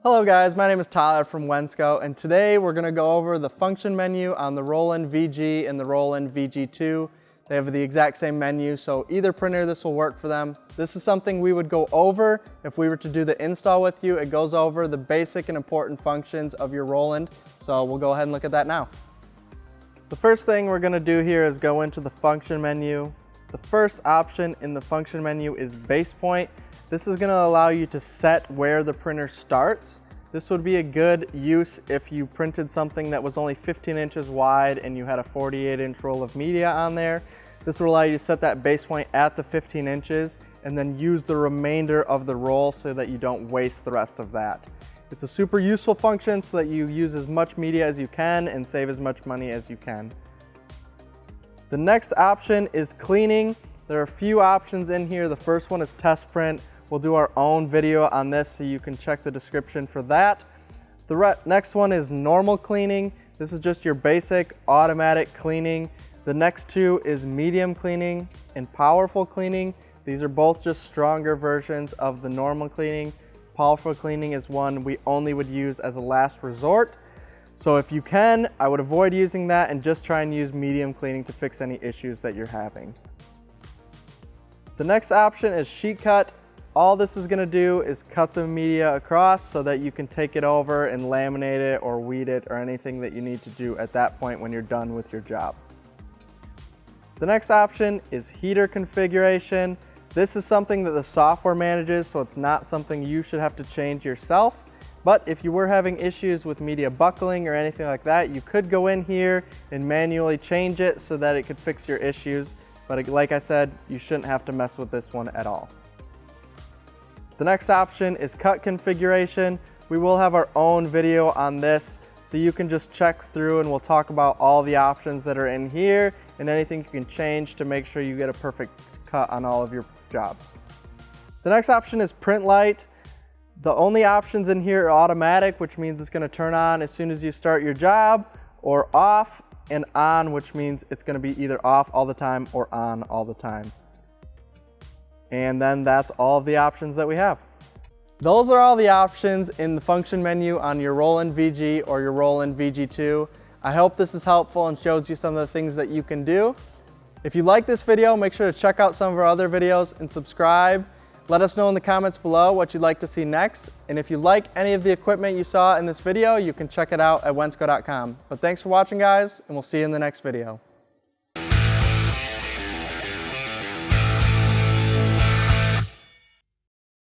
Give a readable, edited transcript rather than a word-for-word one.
Hello guys, my name is Tyler from Wensco, and today we're going to go over the function menu on the Roland VG and the Roland VG2. They have the exact same menu, so either printer this will work for them. This is something we would go over if we were to do the install with you. It goes over the basic and important functions of your Roland, so we'll go ahead and look at that now. The first thing we're going to do here is go into the function menu. The first option in the function menu is base point. This is going to allow you to set where the printer starts. This would be a good use if you printed something that was only 15 inches wide and you had a 48-inch roll of media on there. This will allow you to set that base point at the 15 inches and then use the remainder of the roll so that you don't waste the rest of that. It's a super useful function so that you use as much media as you can and save as much money as you can. The next option is cleaning. There are a few options in here. The first one is test print. We'll do our own video on this, so you can check the description for that. The next one is normal cleaning. This is just your basic automatic cleaning. The next two is medium cleaning and powerful cleaning. These are both just stronger versions of the normal cleaning. Powerful cleaning is one we only would use as a last resort. So if you can, I would avoid using that and just try and use medium cleaning to fix any issues that you're having. The next option is sheet cut. All this is going to do is cut the media across so that you can take it over and laminate it or weed it or anything that you need to do at that point when you're done with your job. The next option is heater configuration. This is something that the software manages, so it's not something you should have to change yourself. But if you were having issues with media buckling or anything like that, you could go in here and manually change it so that it could fix your issues. But like I said, you shouldn't have to mess with this one at all. The next option is cut configuration. We will have our own video on this, so you can just check through and we'll talk about all the options that are in here and anything you can change to make sure you get a perfect cut on all of your jobs. The next option is print light. The only options in here are automatic, which means it's going to turn on as soon as you start your job, or off, and on, which means it's going to be either off all the time or on all the time. And then that's all of the options that we have. Those are all the options in the function menu on your Roland VG or your Roland VG2. I hope this is helpful and shows you some of the things that you can do. If you like this video, make sure to check out some of our other videos and subscribe. Let us know in the comments below what you'd like to see next. And if you like any of the equipment you saw in this video, you can check it out at wensco.com. But thanks for watching, guys, and we'll see you in the next video.